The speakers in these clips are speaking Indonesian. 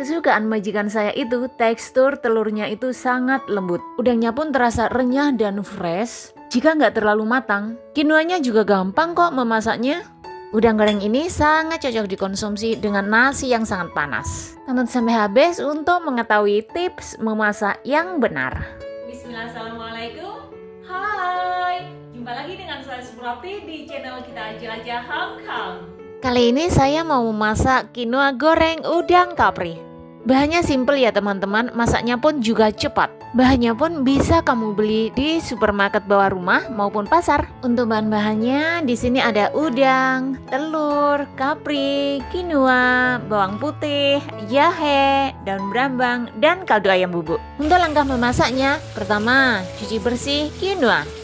Kesukaan majikan saya itu tekstur telurnya itu sangat lembut. Udangnya pun terasa renyah dan fresh. Jika nggak terlalu matang, quinoanya juga gampang kok memasaknya. Udang goreng ini sangat cocok dikonsumsi dengan nasi yang sangat panas. Tonton sampai habis untuk mengetahui tips memasak yang benar. Bismillah, assalamualaikum. Hai, jumpa lagi dengan saya Suprapti di channel kita Jelajah Hong Kong. Kali ini saya mau memasak quinoa goreng udang kapri. Bahannya simple ya teman-teman, masaknya pun juga cepat. Bahannya pun bisa kamu beli di supermarket bawah rumah maupun pasar. Untuk bahan-bahannya di sini ada udang, telur, kapri, quinoa, bawang putih, jahe, daun brambang, dan kaldu ayam bubuk. Untuk langkah memasaknya, pertama cuci bersih quinoa.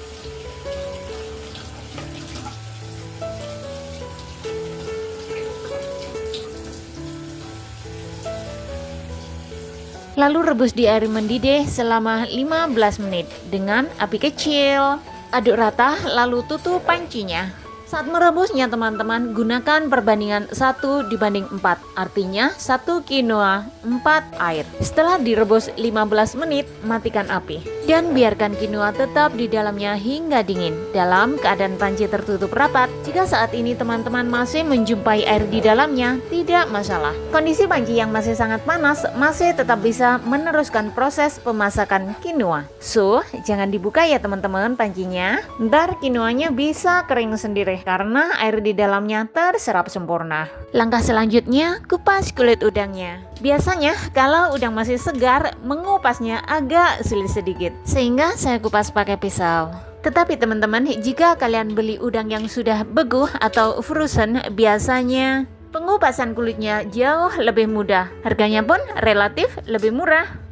Lalu rebus di air mendidih selama 15 menit dengan api kecil. Aduk rata lalu tutup pancinya. Saat merebusnya teman-teman gunakan perbandingan 1:4. Artinya 1 quinoa 4 air. Setelah direbus 15 menit matikan api. Dan biarkan quinoa tetap di dalamnya hingga dingin dalam keadaan panci tertutup rapat. Jika saat ini teman-teman masih menjumpai air di dalamnya, tidak masalah. Kondisi panci yang masih sangat panas masih tetap bisa meneruskan proses pemasakan quinoa. So, jangan dibuka ya teman-teman pancinya. Ntar quinoanya bisa kering sendiri karena air di dalamnya terserap sempurna. Langkah selanjutnya, kupas kulit udangnya. Biasanya kalau udang masih segar, mengupasnya agak sulit sedikit, sehingga saya kupas pakai pisau. Tetapi teman-teman, jika kalian beli udang yang sudah beku atau frozen, biasanya pengupasan kulitnya jauh lebih mudah. Harganya pun relatif lebih murah.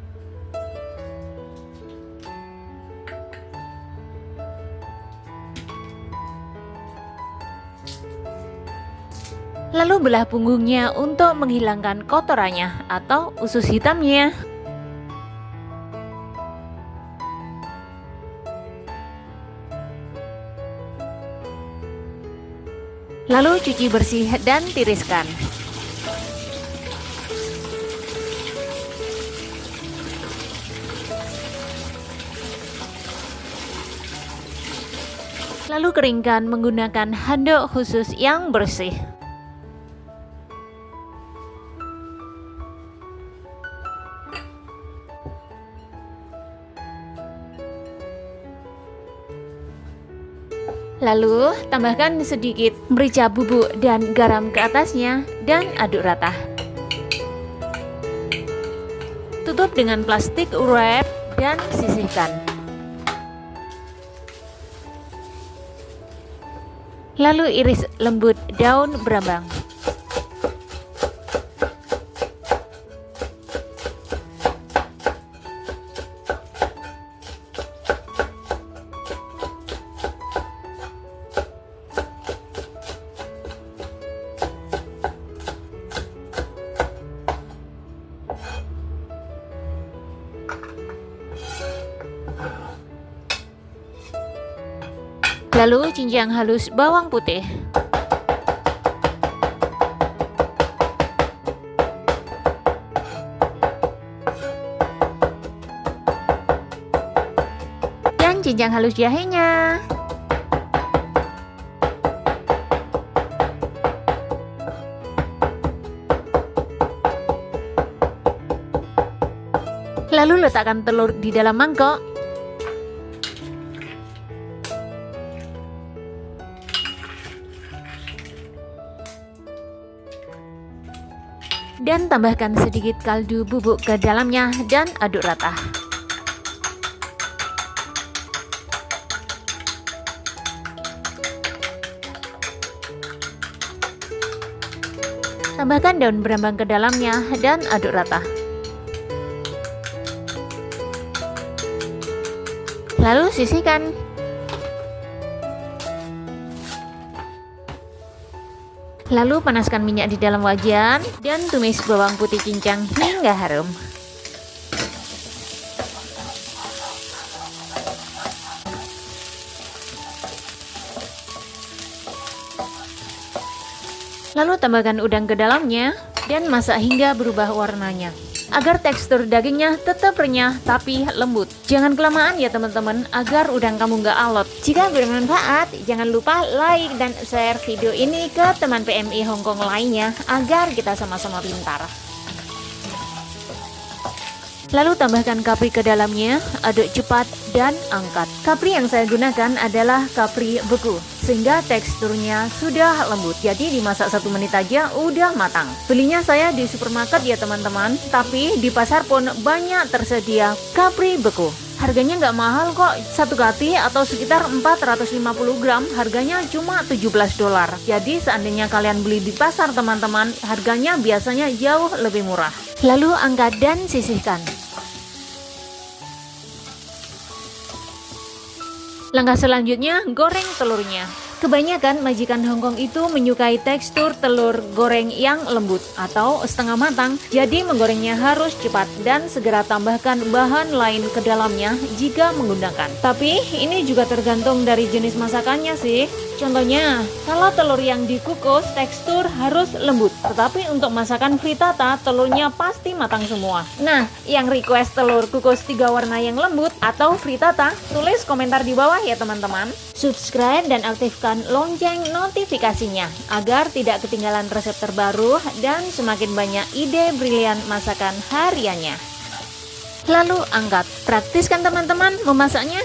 Lalu belah punggungnya untuk menghilangkan kotorannya atau usus hitamnya. Lalu cuci bersih dan tiriskan. Lalu keringkan menggunakan handuk khusus yang bersih. Lalu tambahkan sedikit merica bubuk dan garam ke atasnya dan aduk rata. Tutup dengan plastik wrap dan sisihkan. Lalu iris lembut daun brambang. Lalu cincang halus bawang putih. Dan cincang halus jahenya. Lalu letakkan telur di dalam mangkok. Dan tambahkan sedikit kaldu bubuk ke dalamnya dan aduk rata. Tambahkan daun brambang ke dalamnya dan aduk rata. Lalu sisihkan. Lalu panaskan minyak di dalam wajan dan tumis bawang putih cincang hingga harum. Lalu tambahkan udang ke dalamnya. dan masak hingga berubah warnanya. Agar tekstur dagingnya tetap renyah tapi lembut. Jangan kelamaan ya teman-teman, agar udang kamu nggak alot. Jika bermanfaat, jangan lupa like dan share video ini ke teman PMI Hongkong lainnya agar kita sama-sama pintar. Lalu tambahkan kapri ke dalamnya, aduk cepat dan angkat. Kapri yang saya gunakan adalah kapri beku, sehingga teksturnya sudah lembut. Jadi dimasak 1 menit aja udah matang. Belinya saya di supermarket ya teman-teman, tapi di pasar pun banyak tersedia kapri beku. Harganya nggak mahal kok, 1 kati atau sekitar 450 gram, harganya cuma $17. Jadi seandainya kalian beli di pasar teman-teman, harganya biasanya jauh lebih murah. Lalu angkat dan sisihkan. Langkah selanjutnya, goreng telurnya. Kebanyakan majikan Hongkong itu menyukai tekstur telur goreng yang lembut atau setengah matang, jadi menggorengnya harus cepat dan segera tambahkan bahan lain ke dalamnya jika menggunakan. Tapi ini juga tergantung dari jenis masakannya sih. Contohnya, kalau telur yang dikukus tekstur harus lembut, tetapi untuk masakan frittata telurnya pasti matang semua. Nah, yang request telur kukus 3 warna yang lembut atau frittata, tulis komentar di bawah ya teman-teman. Subscribe dan aktifkan lonceng notifikasinya agar tidak ketinggalan resep terbaru dan semakin banyak ide brilian masakan hariannya. Lalu angkat. Praktis kan teman-teman memasaknya?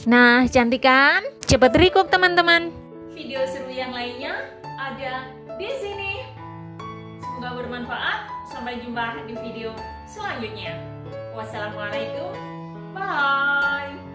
Nah, cantik kan? Cepat recook teman-teman. Video seru yang lainnya ada di sini. Semoga bermanfaat. Sampai jumpa di video selanjutnya. Wassalamualaikum. Bye.